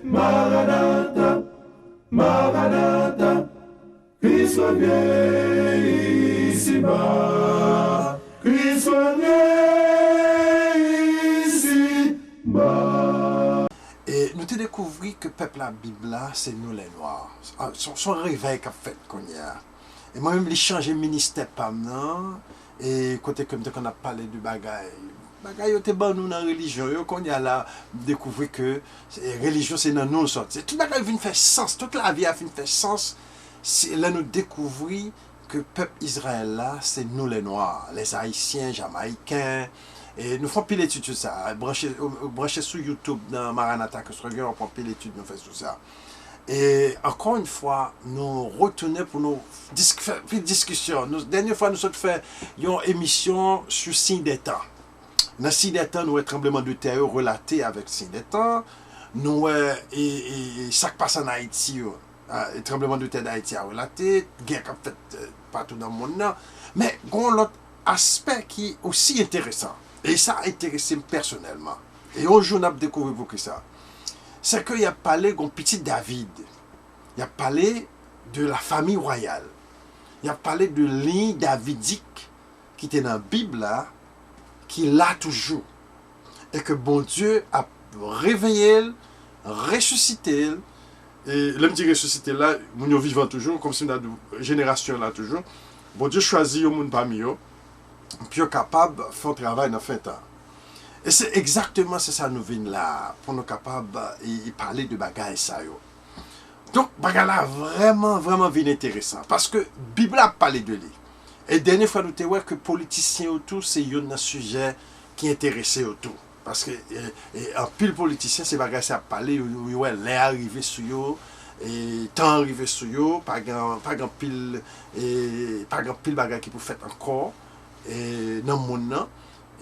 Maranatha, Maranatha, Christ vient ici-bas, Christ vient ici-bas. Et nous avons découvert que le peuple la Bible là, c'est nous les Noirs. Son réveil qu'a fait qu'on y a. Et moi-même, j'ai changé de ministère pas maintenant. Et côté comme on a parlé du bagaille. Bagaille était bon nous dans la religion. Et qu'on y a là, découvert que la religion c'est dans nous sortir. Tout bagaille vient faire sens. Toute la vie a fait faire sens. Là nous découvrir que le peuple Israël là, c'est nous les Noirs. Les Haïtiens, Jamaïcains. Et nous faisons pile l'étude sur ça. Branchez sur YouTube dans Maranatha que ce regarde, on prend pile l'étude, nous faisons tout ça. Et encore une fois, nous retournons pour nous faire une discussion. La dernière fois, nous avons fait une émission sur signe des temps. Dans signe des temps, nous avons un tremblement de terre relaté avec signe des temps. Nous avons ça qui passe en Haïti, le tremblement de terre d'Haïti a relaté, guerre qui a fait partout dans le monde. Mais il y a un autre aspect qui est aussi intéressant. Et ça a intéressé personnellement. Et un jour, on a découvert beaucoup ça. C'est qu'il a parlé de petit David. Il a parlé de la famille royale. Il a parlé de ligne davidique qui était dans la Bible, là, qui l'a toujours. Et que bon Dieu a réveillé, ressuscité. Et l'homme dit ressuscité là, nous vivons toujours, comme si nous avons une génération là toujours. Bon Dieu choisit le monde parmi eux. Puis capable de faire un travail dans fin temps. Et c'est exactement ça nous vient là, pour nous capables de parler de bagaille ça. Donc, bagaille là vraiment, vraiment vient intéressant. Parce que la Bible a parlé de lui. Et dernière fois, nous avons vu que les politiciens autour, c'est un sujet qui intéressait autour. Parce que, en pile politicien, c'est bagaille ça a parlé, l'air arrivé sur eux, et temps arrivé sur eux, pas grand pile bagaille qui peut faire encore. Et dans le monde,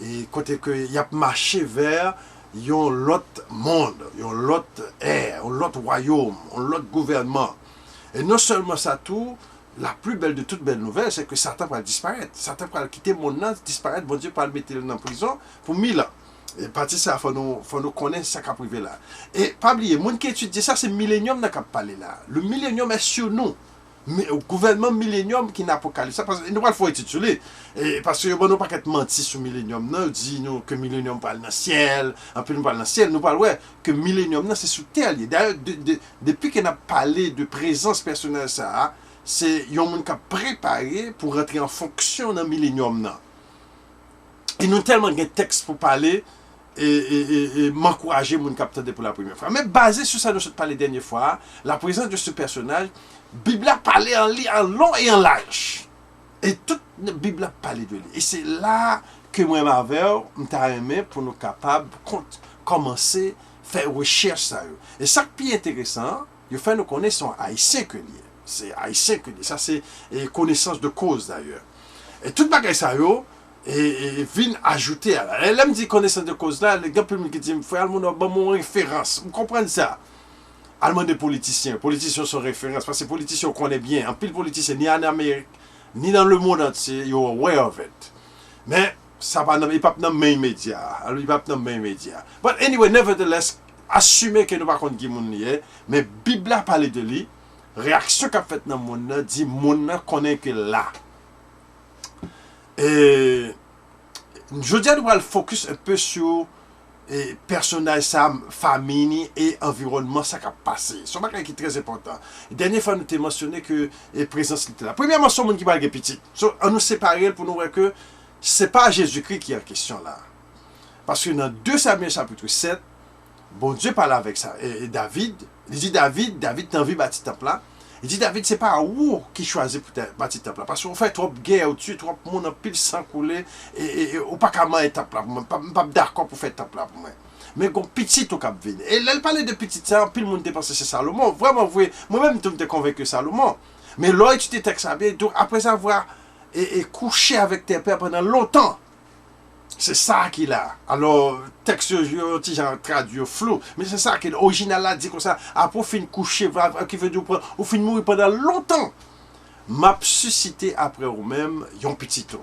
et côté que y a marché vers l'autre monde, l'autre ère, l'autre royaume, l'autre gouvernement. Et non seulement ça tout, la plus belle de toutes belles nouvelles, c'est que Satan va disparaître. Satan va quitter le monde, disparaître, bon Dieu va le mettre en prison pour 1000 ans. Et partir ça, il faut nous connaître ce qui a privé là. Et pas oublier, les gens qui étudient ça, c'est le millénium qui a parlé là. Le millénium est sur nous. Mais au gouvernement millénium qui n'a pas calé ça, parce que nous il faut étudier. Parce que nous ne pas être menti sur le millénium, nous disons que le millénium parle dans le ciel, un peu nous parle dans le ciel, nous parlons que le millénium c'est sous terre. D'ailleurs, depuis qu'on a parlé de présence personnelle, ça, c'est un monde qui a préparé pour rentrer en fonction dans le millénium. Et nous avons tellement de textes pour parler et m'encourager mon capteur pour la première fois. Mais basé sur ça, nous avons parlé la dernière fois, la présence de ce personnage, la Bible a parlé en long et en large. Et toute la Bible a parlé de lui. Et c'est là que moi, Marvel, m'a aimé pour nous capables de commencer à faire recherche ça. Et ça qui est intéressant, il fait nous connaître son haïtien que lié. C'est haïtien que lié. Ça, c'est connaissance de cause d'ailleurs. Et toute bagaille ça, et vient ajouter à la. Elle me dit connaissance de cause là, les gars qui disent, frère, mon référence. Vous comprenez ça? Allemand des politiciens. Politiciens sont références. Parce que les politiciens connaissent bien. En pile politiciens, ni en Amérique, ni dans le monde entier, ils sont aware of it. Mais, ça va pas dans les main médias. Alors, il va pas dans les main médias. But anyway, nevertheless, assumez que nous ne pas contre qui moun lié, mais Bible a parlé de lui. Réaction qu'a fait dans le monde, dit moun connaît que là. Et, je dis à nous, on va focus un peu sur et personnage, famille et environnement, ça qui a passé. C'est un qui est très important. La dernière fois, nous avons mentionné que la présence était là. Premièrement, c'est un monde qui parle petit. On nous sépare pour nous voir que ce n'est pas Jésus-Christ qui est en question là. Parce que dans 2 Samuel chapitre 7, bon Dieu parle avec ça. Et David, il dit David t'as envie de bâtir le temple là. Il dit David, c'est pas vous qui choisit pour bâtir le temple là. Parce qu'on fait trop de guerre au-dessus, trop de monde en pile sang coulé. Et on pas comment un temple là. Je ne suis pas d'accord pour faire le temple là pour moi. Mais qu'on petit au cap vide. Et là, elle parlait de petit ça, pile le monde pense que c'est Salomon. Vraiment, moi-même, je me convaincu Salomon. Mais là, tu t'es texte donc après avoir couché avec tes pères pendant longtemps. C'est ça qu'il a. Alors, texte, j'ai traduit flou, mais c'est ça qu'il a. Original là dit comme ça, après, fin coucher, qui veut dire, ou fin mourir pendant longtemps. M'a suscité après ou même, yon petit tout.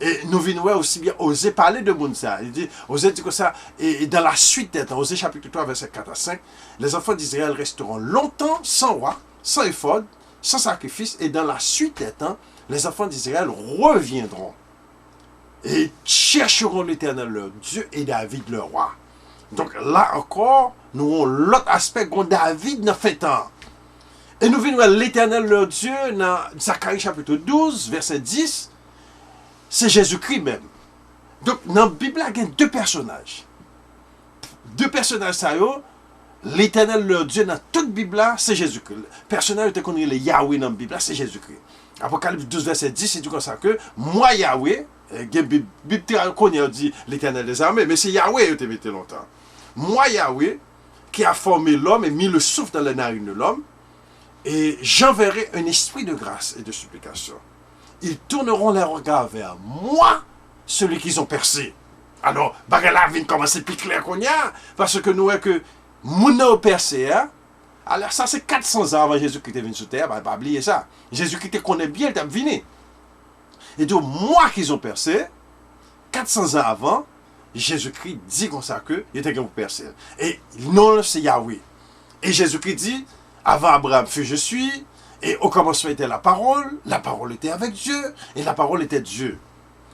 Et nous venons aussi bien oser parler de Mounsa. Il dit, oser dire que ça, et dans la suite des temps, Osée chapitre 3, verset 4 à 5, les enfants d'Israël resteront longtemps sans roi, sans éphod, sans sacrifice, et dans la suite des temps, les enfants d'Israël reviendront et chercheront l'Éternel leur Dieu et David leur roi. Donc là encore, nous avons l'autre aspect que David n'a fait tant. Et nous venons à l'Éternel leur Dieu dans Zacharie chapitre 12, verset 10, c'est Jésus-Christ même. Donc dans la Bible, il y a deux personnages. Deux personnages, ça y est, l'Éternel leur Dieu dans toute la Bible, c'est Jésus-Christ. Le personnage que connaît les Yahweh dans la Bible, c'est Jésus-Christ. Apocalypse 12, verset 10, c'est tout comme ça que moi, Yahweh, la Bible dit l'Éternel des armées, mais c'est Yahweh qui a été longtemps. Moi, Yahweh, qui a formé l'homme et mis le souffle dans les narines de l'homme, et j'enverrai un esprit de grâce et de supplication. Ils tourneront les regards vers moi, celui qu'ils ont percé. Alors, bagala vient commencer plus clair qu'on y a, parce que nous voyons que moun a percé, hein? Alors ça c'est 400 ans avant Jésus-Christ est venu sur terre, bah, pas oublier ça. Jésus-Christ connaît bien, il est venu. Et donc, moi qu'ils ont percé, 400 ans avant, Jésus-Christ dit comme ça que il était pour percer. Et non, c'est Yahweh. Et Jésus-Christ dit, avant Abraham fut je suis, et au commencement était la parole était avec Dieu, et la parole était Dieu.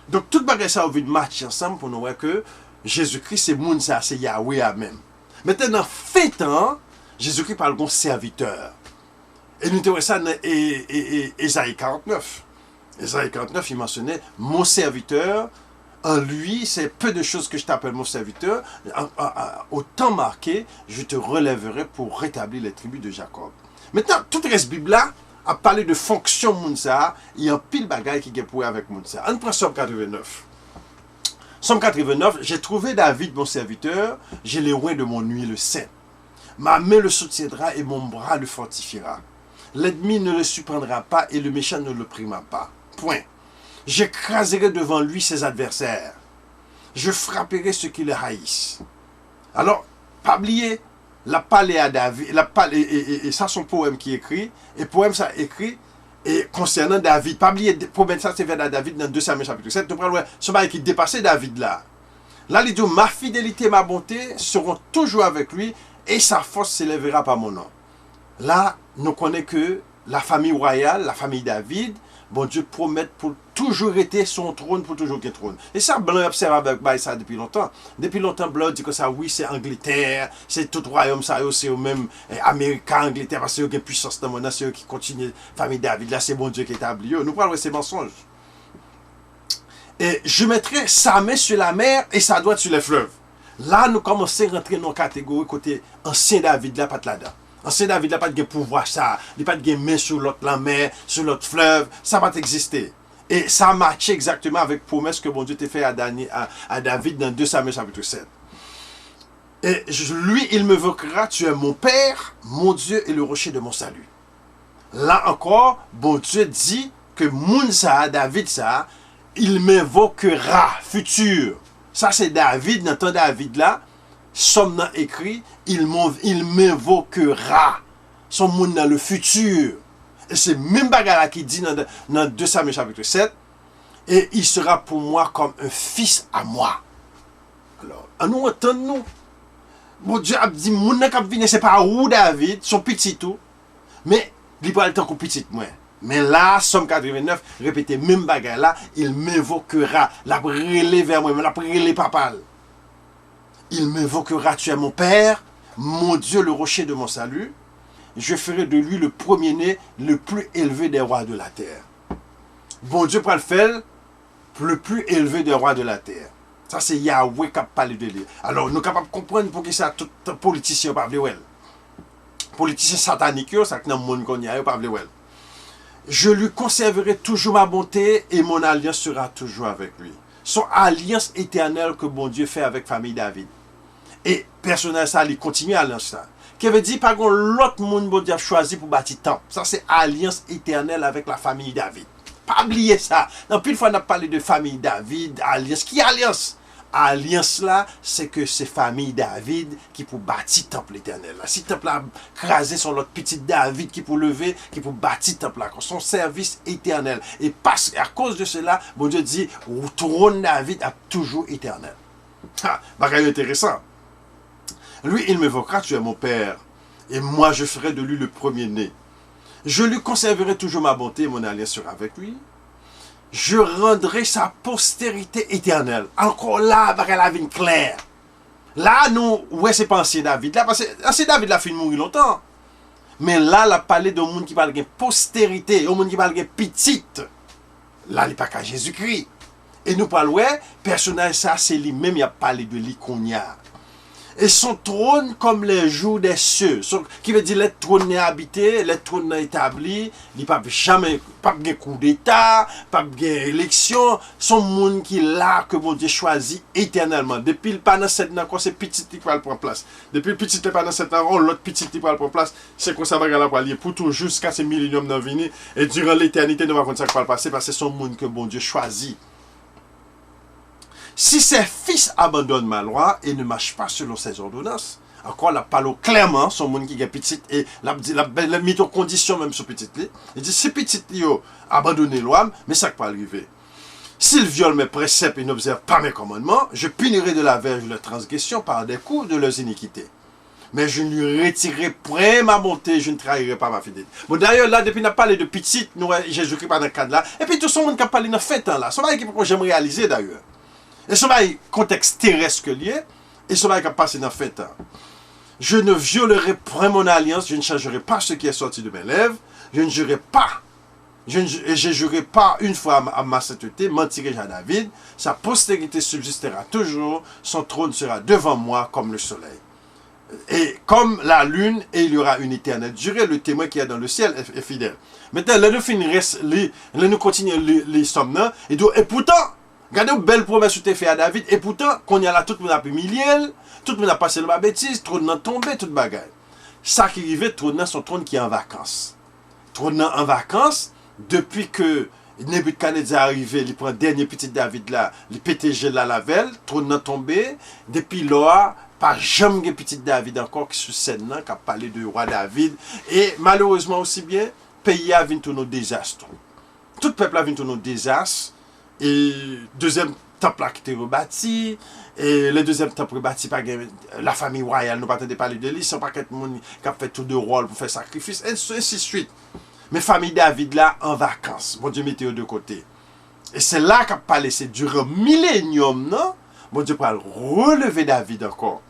Donc, tout bagage ça, on veut matcher ensemble pour nous voir que Jésus-Christ, c'est moun ça, c'est Yahweh à même. Maintenant, fait temps, Jésus-Christ parle comme serviteur. Et nous avons ça dans Ésaïe 49. Ésaïe 49, il mentionnait mon serviteur. En lui, c'est peu de choses que je t'appelle mon serviteur. Au temps marqué, je te relèverai pour rétablir les tribus de Jacob. Maintenant, tout le reste Bible là a parlé de fonction Mounsa. Il y a un pile bagaille qui est pour avec Mounsa. On prend Somme 89. Somme 89, j'ai trouvé David mon serviteur, j'ai les oins de mon huile sainte. Ma main le soutiendra et mon bras le fortifiera. L'ennemi ne le surprendra pas et le méchant ne le primera pas. Point. J'écraserai devant lui ses adversaires. Je frapperai ceux qui le haïssent. Alors, pas oublier, la parlé à David, et ça son poème qui écrit, et poème ça écrit, et concernant David, pas oublier, poème ça c'est vers David dans 2 Samuel chapitre 7, nous prenons ce bail qui dépassait David là. Là, il dit, ma fidélité et ma bonté seront toujours avec lui, et sa force s'élèvera par mon nom. Là, nous connaissons que la famille royale, la famille David, bon Dieu promet pour toujours être son trône, pour toujours qu'il trône. Et ça, Blanc observe avec ça depuis longtemps. Depuis longtemps, Blanc dit que ça, oui, c'est Angleterre, c'est tout royaume, ça, c'est eux même Américain, Angleterre, parce que c'est eux qui ont puissance dans le monde, c'est eux qui continuent, famille David, là, c'est bon Dieu qui établit. Nous parlons de ces mensonges. Et je mettrai sa main sur la mer et sa droite sur les fleuves. Là, nous commençons à rentrer dans la catégorie côté ancien David, là, pas là-dedans. Ancien David, là, pas de pouvoir ça. Il n'y a pas de main sur l'autre la mer, sur l'autre fleuve. Ça va exister. Et ça matche exactement avec la promesse que bon Dieu t'a fait à David dans 2 Samuel chapitre 7. Et lui, il me vaincra, tu es mon Père, mon Dieu et le rocher de mon salut. Là encore, bon Dieu dit que Mounsa, David, ça, il m'invoquera, futur. Ça, c'est David, dans le temps David là, somme dans écrit, il m'invoquera. Son monde dans le futur. Et c'est même bagarre qui dit dans 2 Samuel chapitre 7, et il sera pour moi comme un fils à moi. Alors, à nous entendons-nous. Bon Dieu a dit, mon n'a venu, c'est pas où David, son petit tout, mais il prend le temps qu'on petit moins. Mais là, Somme 89, répétez, même bagarre là, il m'invoquera, la brûler vers moi, la brûler papal. Il m'invoquera, tu es mon Père, mon Dieu, le rocher de mon salut. Je ferai de lui le premier-né, le plus élevé des rois de la terre. Bon Dieu prend le faire, le plus élevé des rois de la terre. Ça, c'est Yahweh qui a parlé de lui. Alors, nous sommes capables de comprendre pour qui ça, tout politicien ne parle pas. Politicien satanique, ça que dans le monde qu'on y a, pas well. Je lui conserverai toujours ma bonté et mon alliance sera toujours avec lui. Son alliance éternelle que bon Dieu fait avec famille David. Et personnel ça, il continue à l'instant. Qui veut dire, par contre, l'autre monde bon Dieu a choisi pour bâtir temple. Ça, c'est alliance éternelle avec la famille David. Pas oublier ça. Dans plus de fois, on a parlé de famille David, alliance. Qui alliance? alliance là, c'est que c'est famille David qui pour bâtir temple éternel. Si le temple a crasé sur l'autre petit David qui pour lever, qui pour bâtir temple là, son service éternel. Et parce à cause de cela, bon Dieu dit, le trône David a toujours éternel. Ah, bagage intéressant. Lui, il m'évoquera, tu es mon père, et moi je ferai de lui le premier-né. Je lui conserverai toujours ma bonté et mon alliance sera avec lui. Je rendrai sa postérité éternelle. Encore là, la vie claire. Là, nous, ouais, c'est pas ancien David. Là, parce que ancien David, là, fait mourir longtemps. Mais là, la parlé de monde qui parle de postérité, au monde qui parle de petite. Là, il n'est pas qu'à Jésus-Christ. Et nous parlons, ouais, personnage, ça, c'est lui-même, il a parlé de l'Iconia. Et son trône comme les jours des cieux. Qui veut dire le trône est habité, le trône est établi. Il n'y a jamais pas de coup d'état, pas de élection. Son monde qui est là, que mon Dieu choisit éternellement. Depuis le pendant 7 ans, c'est petit qui va prendre place. Depuis le petit pendant 7 ans, l'autre petit qui va prendre place. C'est comme ça va la lier pour tout jusqu'à ce millénium dans venir. Et durant l'éternité, nous va voir ça qui va passer parce que c'est son monde que mon Dieu choisit. Si ses fils abandonnent ma loi et ne marchent pas selon ses ordonnances, encore la parle clairement, son monde qui est petit, et la mis en condition même sur petit lit. Il dit, si petit yo abandonne la loi, mais ça ne peut pas arriver. S'ils violent mes préceptes et n'observent pas mes commandements, je punirai de la verge leur transgression par des coups de leurs iniquités. Mais je ne lui retirerai point ma bonté, je ne trahirai pas ma fidélité. Bon, d'ailleurs, là, depuis qu'on a parlé de petit, nous, Jésus-Christ, pas dans le cadre là, et puis tout le monde qui a parlé dans le fait temps là, c'est ça que j'aime réaliser d'ailleurs. Et ce contexte terrestre lié, et ce qui a passé dans le fait temps. Je ne violerai point mon alliance, je ne changerai pas ce qui est sorti de mes lèvres, je ne jurerai pas, je jurerai pas une fois à ma sainteté, mentirai-je à David, sa postérité subsistera toujours, son trône sera devant moi comme le soleil. Et comme la lune, et il y aura une éternelle durée, le témoin qui est dans le ciel est fidèle. Maintenant, là, nous finissons, là, nous continuons les sommes, et pourtant, regardez une belle promesse que tu as fait à David, et pourtant, quand il y a là, tout le monde a pu humilier, tout le monde a passé la bêtise, tout le monde a tombé, toute bagaille. Ça qui arrivait, trône son trône qui est en vacances. Trône en vacances, depuis que Nebuchadnezzar est arrivé, il prend le dernier petit David là, il PTG là la veille, trône tombé, depuis là, pas jamais petit David encore qui sur scène là, qui a parlé de roi David, et malheureusement aussi bien, pays a vu tourner au désastre. Tout le peuple a vu tourner au désastre, et deuxième temple là qui était rebâti, et le deuxième temple rebâti par la famille royale, nous ne pas parler de lui, c'est pas quelqu'un qui a fait tout de rôle pour faire sacrifice, et ainsi de suite. Mais famille David là en vacances, bon Dieu mettez de côté. Et c'est là qu'a parlé, c'est durant millénium, non? Bon Dieu pour relever David encore.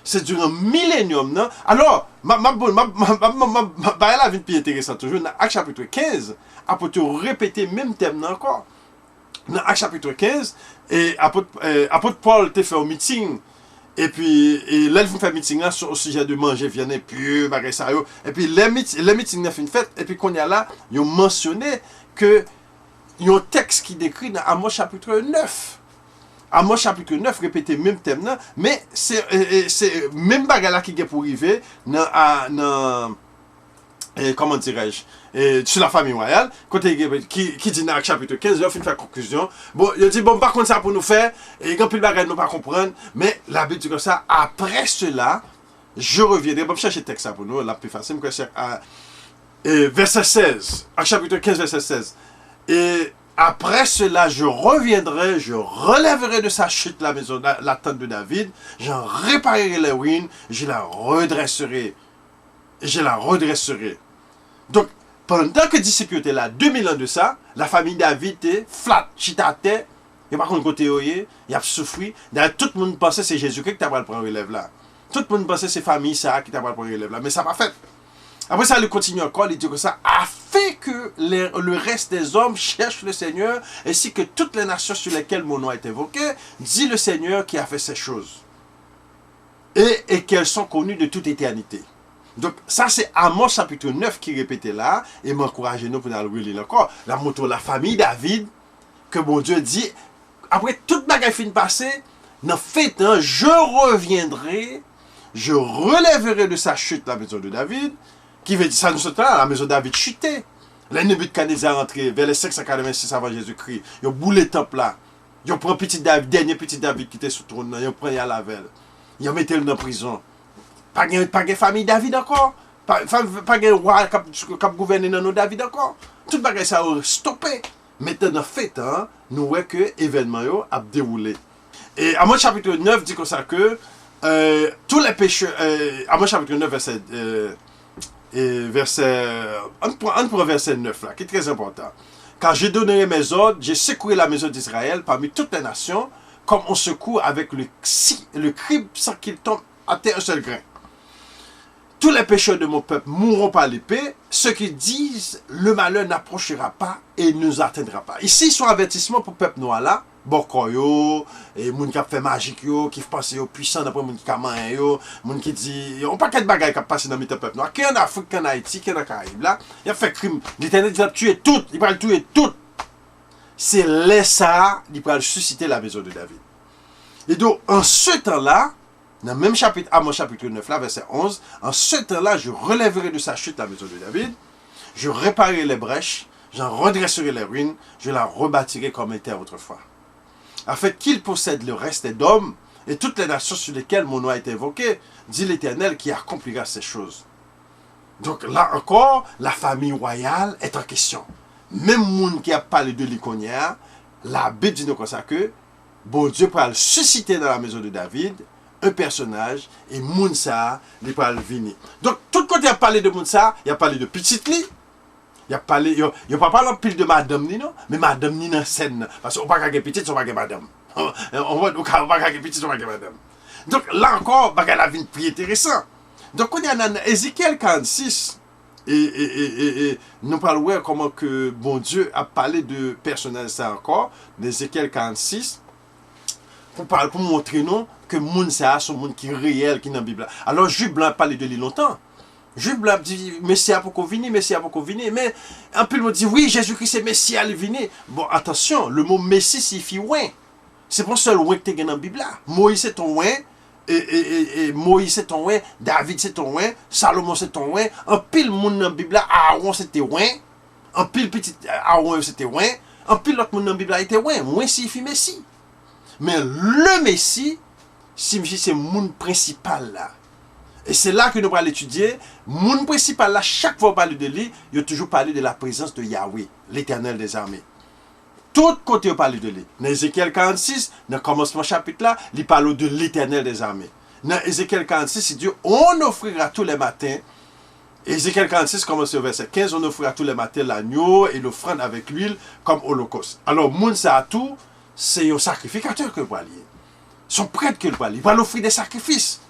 C'est durant millénium, non? Alors, la vie plus intéressante toujours, dans Actes chapitre 15, après te répéter même thème encore. Dans Actes chapitre 15, et apôtre Paul te fait un meeting, et puis là il fait un meeting là sur le sujet de manger viande et puis bagay ça yo, et puis les meeting fait une fête, et puis qu'on y a là ils ont mentionné que il y a un texte qui décrit dans Amos chapitre 9. Amos chapitre 9 répéter même thème là, mais c'est même bagay là qui est pour arriver dans comment dirais-je, sur la famille royale, qui dit dans le chapitre 15, il a fait une conclusion. Bon, il dit, bon, par contre, ça pour nous faire, et quand il y a des nous pas comprendre, mais la Bible dit comme ça, après cela, je reviendrai, bon, chercher le texte pour nous, la plus facile, verset 16, à chapitre 15, verset 16. Et après cela, je reviendrai, je relèverai de sa chute la maison, la tente de David, j'en réparerai les ruines, je la redresserai. Donc, pendant que les disciples étaient là, 2000 ans de ça, la famille David était flat, chita terre, il n'y a pas de côté, il a souffert. D'ailleurs, tout le monde pensait que c'est Jésus-Christ qui t'a prendre relève là. Tout le monde pensait que c'est famille ça qui t'a prendre relève là, mais ça n'a pas fait. Après ça, il continue encore, il dit que ça a fait que le reste des hommes cherchent le Seigneur, ainsi que toutes les nations sur lesquelles mon nom est évoqué, dit le Seigneur qui a fait ces choses. Et qu'elles sont connues de toute éternité. Donc, ça, c'est Amos chapitre 9 qui répétait là, et m'encourager nous pour nous relire encore. La moto, la famille David, que mon Dieu dit, après toute bagaille fin passée, dans fait, hein, je reviendrai, je relèverai de sa chute la maison de David, qui veut dire, ça nous sommes là, la maison de David chutait. La Nebuchadnezzar est rentré vers les 586 avant Jésus-Christ. Il a boulé le temple là. Ils prennent petit David, dernier petit David qui était sous le trône, ils prennent à la veille. Ils mettent le dans la prison. Pas de famille David encore. Pas de roi qui gouverne dans nos David encore. Tout bagage ça a stoppé. Maintenant, dans fait, hein, nous voyons que l'événement a déroulé. Et Amos chapitre 9 dit comme ça que tous les pécheurs, Amos chapitre 9 on prend verset 9 là, qui est très important. Car j'ai donné mes ordres, j'ai secoué la maison d'Israël parmi toutes les nations, comme on secoue avec le crible sans qu'il tombe à terre un seul grain. Tous les pécheurs de mon peuple mourront par l'épée. Ceux qui disent le malheur n'approchera pas et ne nous atteindra pas. Ici, son avertissement pour le peuple noir là, Bokoyo, et moun qui a fait magique yo, qui pense yo puissant d'après moun qui a man yo, moun qui dit, on pas quel bagay qui a passé dans le peuple noir. Qui en Afrique, qui en Haïti, qui en Caraïbes là, il a fait crime. L'Éternel dit, il a tué tout, il va le tuer tout. C'est là ça, il va susciter la maison de David. Et donc, en ce temps-là, dans le même chapitre, Amos chapitre 9, là, verset 11, en ce temps-là, je relèverai de sa chute la maison de David, je réparerai les brèches, j'en redresserai les ruines, je la rebâtirai comme elle était autrefois. Afin qu'il possède le reste d'hommes et toutes les nations sur lesquelles mon nom a été invoqué, dit l'Éternel qui accomplira ces choses. Donc là encore, la famille royale est en question. Même moun qui a parlé de l'Iconia, la Bible dit nous comme ça que bon Dieu pourra le susciter dans la maison de David, un personnage, et Mounsa, il pourra le venir. Donc, tout côté a parlé de Mounsa, il a parlé de petite li, il a pas parlé en pile de madame ni non, mais madame ni dans scène, parce qu'on ne peut pas petite, on ne peut pas madame. On va pas petite, on ne peut pas madame. Donc, là encore, bagay la vie plus intéressant. Donc, on y a dans Ézéchiel 46, et nous parlons comment que bon Dieu a parlé de personnage ça encore, d'Ézéchiel 46, pour montrer nous que moun ça son monde qui est réel qui est dans la Bible. Alors Jules Blanc a parlé de lui longtemps. Jules Blanc dit Messia pour qu'on vienne, Messia pour qu'on vienne, mais un peu le dit oui, Jésus-Christ c'est Messia il vient. Bon attention, le mot Messie signifie ouin. C'est pas seul ouin que tu as dans la Bible là. Moïse c'est ton ouin et Moïse c'est ton ouin, David c'est ton ouin, Salomon c'est ton ouin, un pile monde dans la Bible là, Aaron c'était ouin, un pile petit Aaron c'était ouin, un pile l'autre monde dans la Bible là était ouin, ouin signifie Messie. Mais le Messie signifie c'est le monde principal là. Et c'est là que nous allons l'étudier. Le monde principal là, chaque fois qu'on parle de lui, il a toujours parlé de la présence de Yahweh, l'Éternel des armées. Tout côté on parle de lui. Dans Ézéchiel 46, dans le commencement chapitre là, il parle de l'Éternel des armées. Dans Ézéchiel 46, il dit on offrira tous les matins. Ézéchiel 46 commence au verset 15, on offrira tous les matins l'agneau et l'offrande avec l'huile comme holocauste. Alors, moun ça tout, c'est un sacrificateur que vous alliez. Son prêtre que vous alliez. Il va l'offrir des sacrifices.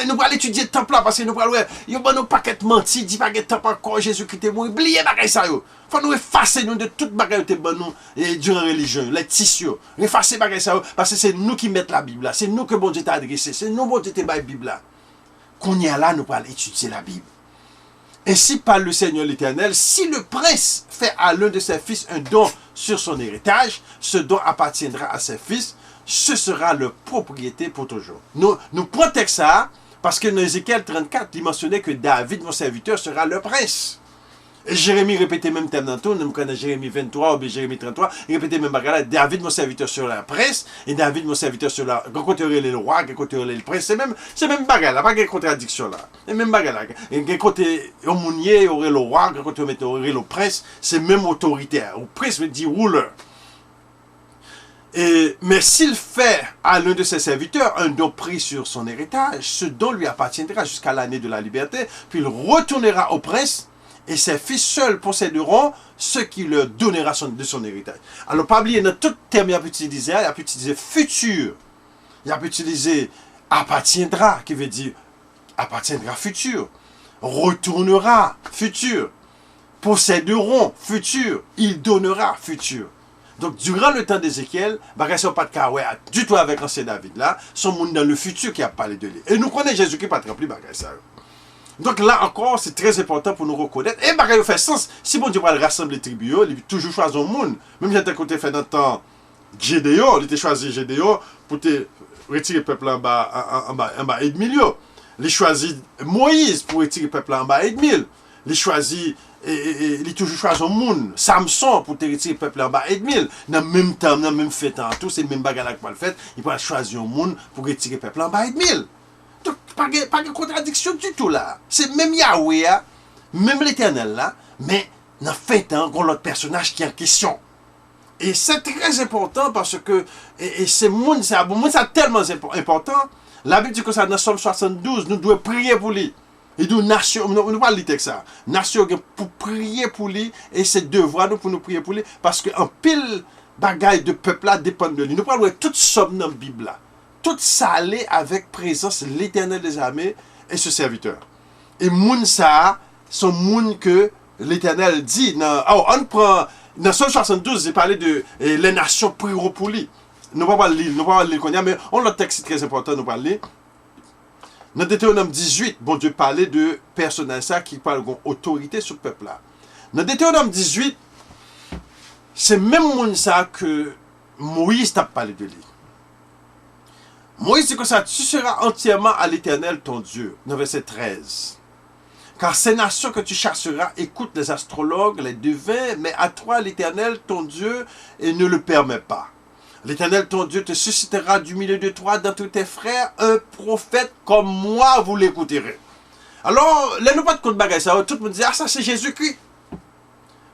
Et nous allons étudier le temple là parce que nous allons voir, il y a nos paquets menti, dit pas que le temple encore, Jésus-Christ est mort, oubliez bagay ça yo. Faut nous effacer nous de toute bagay qui bon nous et durant la religion, les tissus. Effacer bagay ça yo parce que c'est nous qui mettons la Bible là, c'est nous que bon Dieu t'a adressé, c'est nous bon Dieu t'a la Bible là. Qu'on y a là, nous allons étudier la Bible. Ainsi parle le Seigneur l'Éternel, si le prince fait à l'un de ses fils un don sur son héritage, ce don appartiendra à ses fils, ce sera leur propriété pour toujours. Nous prenons ça parce que dans Ézéchiel 34, il mentionnait que David, mon serviteur, sera le prince. Et Jérémie répétait même thème dans tout, nous connaissons Jérémie 23 ou Jérémie 33, il répétait même bagarre, David, mon serviteur, sera le prince, et David, mon serviteur, sera le côté le roi, côté le prince, c'est même bagarre, là, pas de contradiction là. C'est même bagarre là. Et côté au mounier, il y aurait le roi, côté il y aurait le prince, c'est même autoritaire. Le prince veut dire ruler. Mais s'il fait à l'un de ses serviteurs un don pris sur son héritage, ce don lui appartiendra jusqu'à l'année de la liberté, puis il retournera au prince, et ses fils seuls posséderont ce qui leur donnera de son héritage. Alors, pas oublier, dans tout terme, il a pu utiliser futur. Il a pu utiliser appartiendra, qui veut dire appartiendra futur. Retournera, futur. Posséderont, futur. Il donnera, futur. Donc, durant le temps d'Ézéchiel, il n'y a pas de cas du tout avec l'ancien David là, son monde dans le futur qui a parlé de lui. Et nous connaissons Jésus qui n'a pas rempli ça. Donc là encore, c'est très important pour nous reconnaître. Et il fait sens. Si bon Dieu va rassembler les tribus, il toujours choisir un monde. Même si côté fait dans le temps Gédéon, il a choisi Gédéon pour te retirer le peuple en bas et demi. Il a choisi Moïse pour retirer le peuple en bas et demi. Il a choisi il a toujours choisi un monde, Samson, pour te retirer le peuple en bas, Edmil, dans le même temps, dans le même fait, tout, c'est le même bagage qu'il a fait, il va choisir un monde pour retirer le peuple en bas, Edmil. Donc, pas de contradiction du tout là. C'est même Yahweh, même l'Éternel là, mais dans le fait, on a l'autre personnage qui est en question. Et c'est très important parce que, et c'est monde, c'est tellement important. La Bible dit que ça dans Somme 72, nous devons prier pour lui. Et nous, nation, nous parlons de ça. Nation pour prier pour lui, et c'est devoir nous pour nous prier pour lui, parce qu'un pile bagaille de peuple là dépend de lui. Nous parlons de toute somme dans la Bible là. Tout ça allait avec présence l'Éternel des armées et ce serviteur. Et moun ça, son moun que l'Éternel dit, on prend. Dans Somme 72, j'ai parlé de les nations prieront pour lui. Nous ne pouvons pas lire, mais on a un texte très important, nous parler. Dans Deutéronome 18, bon Dieu parlait de personnages qui parlent d'autorité sur le peuple là. Dans Deutéronome 18, c'est même monde ça que Moïse t'a parlé de lui. Moïse dit que ça, tu seras entièrement à l'Éternel ton Dieu. Dans verset 13. Car ces nations que tu chasseras écoutent les astrologues, les devins, mais à toi l'Éternel ton Dieu et ne le permet pas. L'Éternel ton Dieu te suscitera du milieu de toi, dans tous tes frères, un prophète comme moi, vous l'écouterez. Alors, les nous pas de compte bagaille, ça, tout le monde dit, ah ça c'est Jésus-Christ.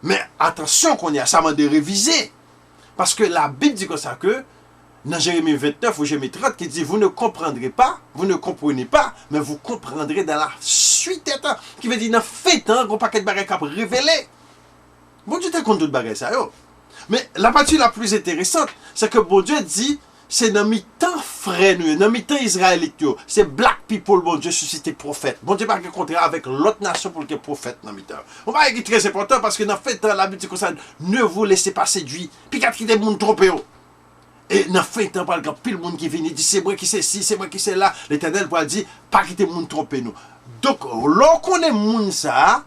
Mais attention qu'on y a, ça m'a de réviser. Parce que la Bible dit comme ça que, dans Jérémie 29 ou Jérémie 30, qui dit, vous ne comprendrez pas, vous ne comprenez pas, mais vous comprendrez dans la suite des temps. Qui veut dire, dans fait temps, un paquet de bagaille qui a révélé. Bon Dieu t'a compte de bagaille ça, yo. Mais la partie la plus intéressante, c'est que bon Dieu dit, c'est dans mi-temps frère nous, dans mi-temps israélite, c'est black people, bon Dieu suscité prophète. Bon Dieu pas de contraire avec l'autre nation pour le prophète dans mi-temps. On va être très important parce que dans fait temps, la Bible dit comme ça, ne vous laissez pas séduire. Puis quand il y a des gens trompés. Et dans fait temps, par exemple, pile le monde qui vient dit, c'est moi qui c'est ci, c'est moi qui c'est là. L'Éternel va dire, pas quitter le monde tromper nous. Donc, lorsqu'on est monde ça,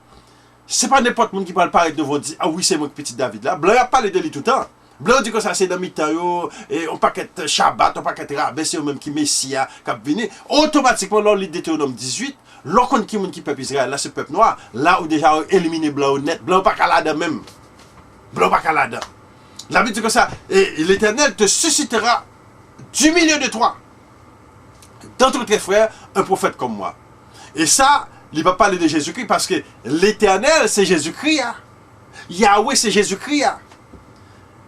c'est pas n'importe qui parle pareil devant dire, ah oui, c'est moi petit David là. Blanc a parlé de lui tout le temps. Blanc dit que ça c'est dans mi-temps, et on paquet Shabbat, on paquet Rabbe, c'est eux même qui Messia, qui a venu. Automatiquement, lors de Deutéronome 18, lorsqu'on qui peuple Israël, là, ce peuple noir, là où déjà éliminé Blanc net, Blanc pas calada même. Blanc pas calada. La Bible dit que ça, et l'Éternel te suscitera du milieu de toi, dans tous tes frères, un prophète comme moi. Et ça, il va parler de Jésus-Christ parce que l'Éternel, c'est Jésus-Christ. Hein? Yahweh, c'est Jésus-Christ. Hein?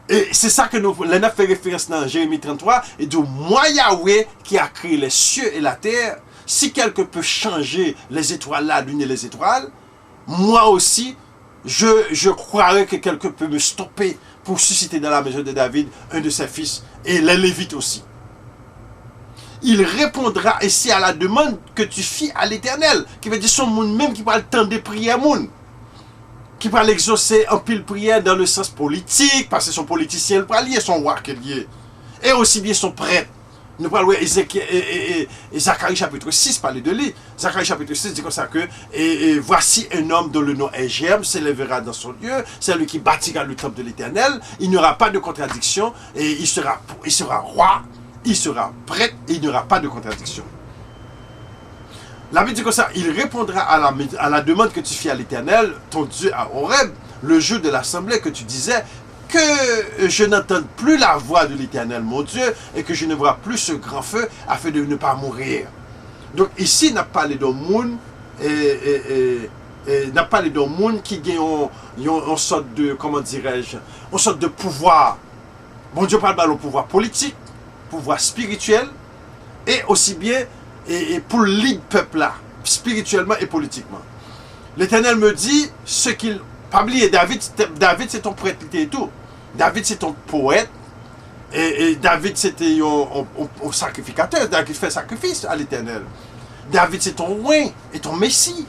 Et c'est ça que nous fait référence dans Jérémie 33. Et donc, moi, Yahweh, qui a créé les cieux et la terre, si quelqu'un peut changer les étoiles, la lune et les étoiles, moi aussi, je croirais que quelqu'un peut me stopper pour susciter dans la maison de David un de ses fils et les Lévites aussi. Il répondra ici à la demande que tu fis à l'Éternel, qui veut dire son monde même qui parle tant de prières monde, qui parle exaucer en pile prière dans le sens politique, parce que son politicien le lié, son roi qui est lié, et aussi bien son prêtre. Nous parlons et Zacharie chapitre 6 parle de lui. Zacharie chapitre 6 dit comme ça que et voici un homme dont le nom est Germe, s'élèvera dans son lieu, c'est lui qui bâtira le temple de l'Éternel, il n'y aura pas de contradiction, et il sera roi, il sera prêtre, et il n'y aura pas de contradiction. La Bible dit comme ça, il répondra à la demande que tu fis à l'Éternel, ton Dieu à Horeb, le jour de l'assemblée que tu disais, que je n'entende plus la voix de l'Éternel, mon Dieu, et que je ne vois plus ce grand feu, afin de ne pas mourir. Donc ici, n'a parlé d'un monde, n'a parlé d'un monde qui a une sorte de, comment dirais-je, une sorte de pouvoir. Bon Dieu parle de pouvoir politique, pouvoir spirituel, et aussi bien et pour le peuple là, spirituellement et politiquement. L'Éternel me dit, ce qu'il... Pas oublier, David c'est ton prêtre et tout. David c'est ton poète. Et David c'était un sacrificateur. David fait sacrifice à l'Éternel. David c'est ton roi et ton messie.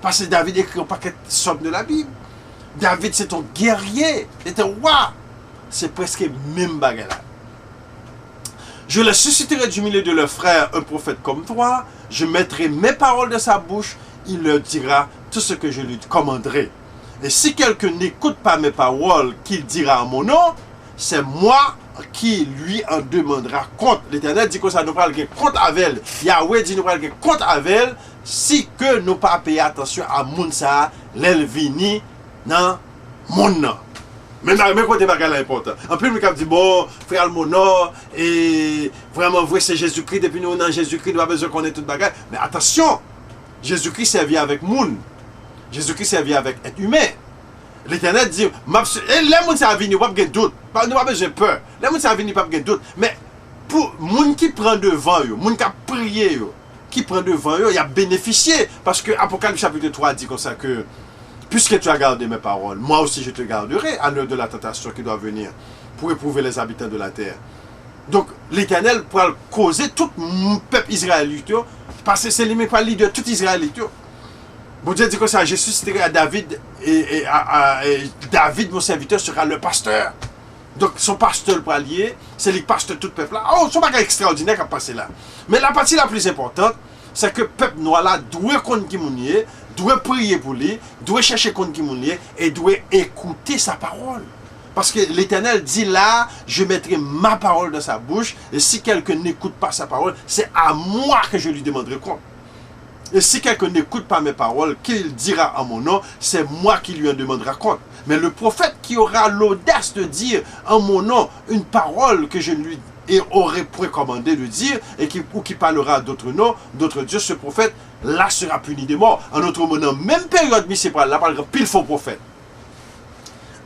Parce que David écrit un paquet de sommes de la Bible. David c'est ton guerrier et ton roi. C'est presque même bagarre là. Je le susciterai du milieu de leurs frères un prophète comme toi. Je mettrai mes paroles dans sa bouche. Il leur dira tout ce que je lui commanderai. Et si quelqu'un n'écoute pas mes paroles qu'il dira en mon nom, c'est moi qui lui en demandera compte. L'Éternel dit que ça nous parle de compte avec elle. Yahweh dit nous parle de compte avec elle si que nous pas payer attention à Mounsa, l'Elvini dans le monde. Mais côté bagage important. En plus, le dit bon, frère Almonor, et vraiment vrai c'est Jésus-Christ, depuis nous dans Jésus-Christ, nous avons besoin qu'on ait tout bagage. Mais attention, Jésus-Christ servait avec monde. Jésus-Christ servait avec être humain. L'Éternel dit, les gens servent, nous n'avons pas de doute, nous n'avons pas besoin de peur. Les gens servent, nous n'avons pas de doute. Mais pour les gens qui prennent devant, les gens qui prient, qui prennent devant, ils ont bénéficié. Parce que Apocalypse chapitre 3 dit comme ça que puisque tu as gardé mes paroles, moi aussi je te garderai à l'heure de la tentation qui doit venir pour éprouver les habitants de la terre. Donc l'Éternel pourra causer tout le peuple israélite, parce que c'est lui pas leader tout israélite. Bon Dieu dit que ça, je susciterai à David, et David, mon serviteur, sera le pasteur. Donc son pasteur pour allier, c'est lui qui pasteur tout le peuple là. Oh, c'est pas extraordinaire qui a passé là. Mais la partie la plus importante, c'est que le peuple noir là doit connaître qui est, doit prier pour lui, doit chercher contre qui est, et doit écouter sa parole. Parce que l'Éternel dit là, je mettrai ma parole dans sa bouche, et si quelqu'un n'écoute pas sa parole, c'est à moi que je lui demanderai compte. Et si quelqu'un n'écoute pas mes paroles, qu'il dira en mon nom, c'est moi qui lui en demandera compte. Mais le prophète qui aura l'audace de dire en mon nom une parole que je lui aurais précommandé de dire, ou qui parlera d'autres noms, d'autres dieux, ce prophète, là sera puni de mort. En autre mot, dans la même période, c'est pas là, par exemple, pile faux prophète.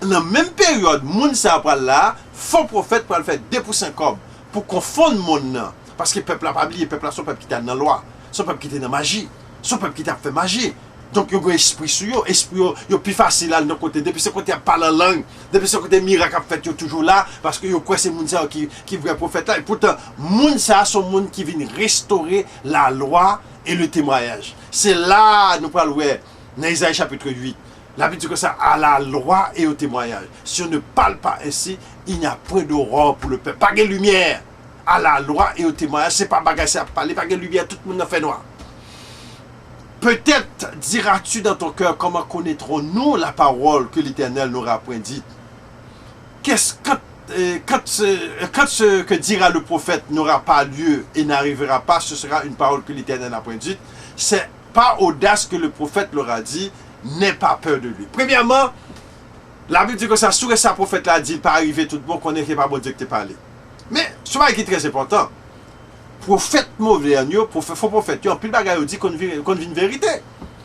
Dans la même période, moun sa pral là, faux prophète pour le faire 2% comme pour confondre mon nom. Parce que le peuple n'a pas oublié, le peuple là, son peuple qui était dans la loi, son peuple qui était dans la magie, son peuple qui a fait magie. Donc, il y a un esprit sur eux, esprit est plus facile là de notre côté. Depuis ce côté, il parle en langue, depuis ce côté, miracle fait, il est toujours là, parce que quoi c'est moun sa qui vrai prophète là. Et pourtant, moun sa sont moun qui viennent restaurer la loi et le témoignage. C'est là, nous parlons, dans Isaïe chapitre 8. La Bible dit que ça, à la loi et au témoignage. Si on ne parle pas ainsi, il n'y a point d'aurore pour le peuple. Pas de lumière. À la loi et au témoignage, c'est pas bagager à parler, pas de lumière, tout le monde en fait noir. Peut-être diras-tu dans ton cœur comment connaîtrons-nous la parole que l'Éternel nous aura dite. Quand ce que dira le prophète n'aura pas lieu et n'arrivera pas, ce sera une parole que l'Éternel a dite. C'est pas audace que le prophète leur a dit. N'aie pas peur de lui. Premièrement, la Bible dit que ça, sur sa prophète l'a dit, il pas arriver tout le monde, qu'on n'est pas bon Dieu que tu parlé. Mais, ce qui est très important, prophète mauvais, faux prophète, en plus de bagaille, dit qu'on vit une vérité.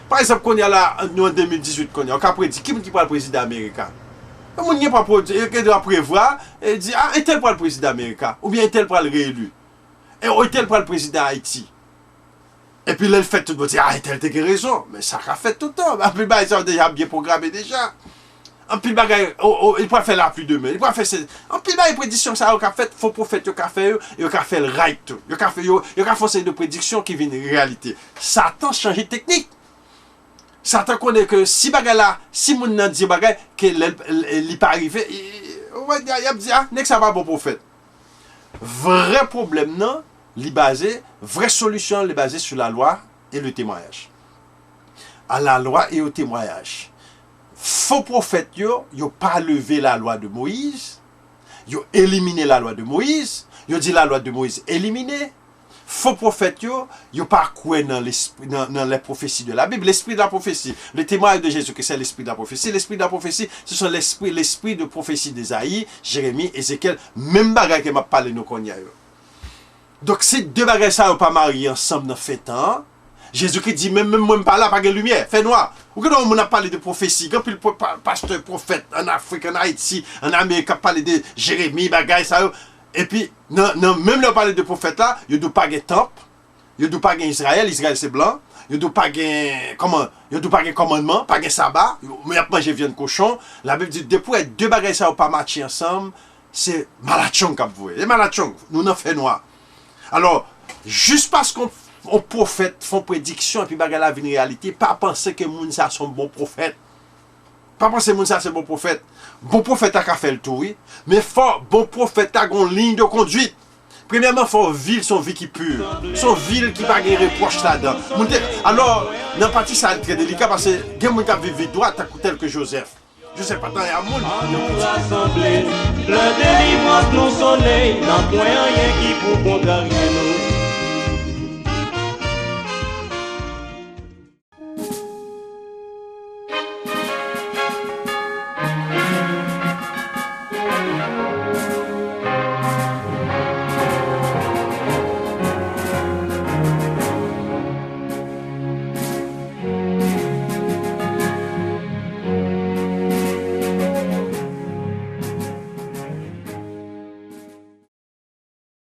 Par exemple, qu'on y a là, nous en 2018, qu'on y a, on a prédit, qui prend le président américain? On n'y a pas prévoir, et dit, ah, et tel prend le président américain, ou bien tel prend le réélu, et tel prend le président Haïti. Et puis là, il fait tout le monde dire, ah, tel a raison. Mais ça a fait tout le temps. En plus, ils ont déjà bien programmé déjà. En plus, il peut faire la pluie demain. Il peut faire en plus, les prédictions, ça a fait, faux prophète, il a fait le right. Il a fait de prédictions qui viennent de réalité. Satan change de technique. Satan connaît que si bagay là, si moun nan dit bagay, qu'il n'est pas arrivé, il a dit, ah, n'est-ce pas bon prophète. Vrai problème, non? Vraie solution, est basée sur la loi et le témoignage. À la loi et au témoignage. Faux prophètes, ils n'ont pas levé la loi de Moïse. Ils ont éliminé la loi de Moïse. Ils ont dit la loi de Moïse éliminée. Faux prophètes, ils n'ont pas cru dans les prophéties de la Bible. L'esprit de la prophétie. Le témoignage de Jésus, c'est l'esprit de la prophétie. L'esprit de la prophétie, ce sont l'esprit de prophétie d'Ésaïe, Jérémie, Ézéchiel. Même bagage que m'a parlé nous connaissons. Donc, si deux bagages ça ne sont pas mariés ensemble dans fait temps, Jésus-Christ dit, même moi, pas là, pas de lumière, fait noir. Ou que on a parlé de prophétie, quand il pasteur prophète en Afrique, en Haïti, en Amérique, a parlé de Jérémie, bagages ça. Et puis, même là, on parle de prophète là, il ne doit pas de temple, il ne doit pas de Israël c'est blanc, il ne doit pas de commandement, pas de sabbat, mais après, je viens de cochon. La Bible dit, depuis deux bagages ça ne sont pas matchés ensemble, c'est malachon comme vous voyez. Les malachon, nous n'en fait noir. Alors, juste parce qu'on prophète font prédiction et puis bagarre la vie en réalité, pas penser que moun sa sont bon prophète. Pas penser que moun sa c'est bon prophète. Bon prophète a fait le tour, oui. Mais fort, bon prophète a une ligne de conduite. Premièrement, faut vivre son vie qui pure. Son vie qui pas de reproche là-dedans. Alors, dans la partie ça très délicat parce que il y a des gens qui vivent droit tel que Joseph. Je sais pas, tant il y a monde. Nous rassembler, le délivrance nous soleil, n'a point rien qui pour contrarier nous.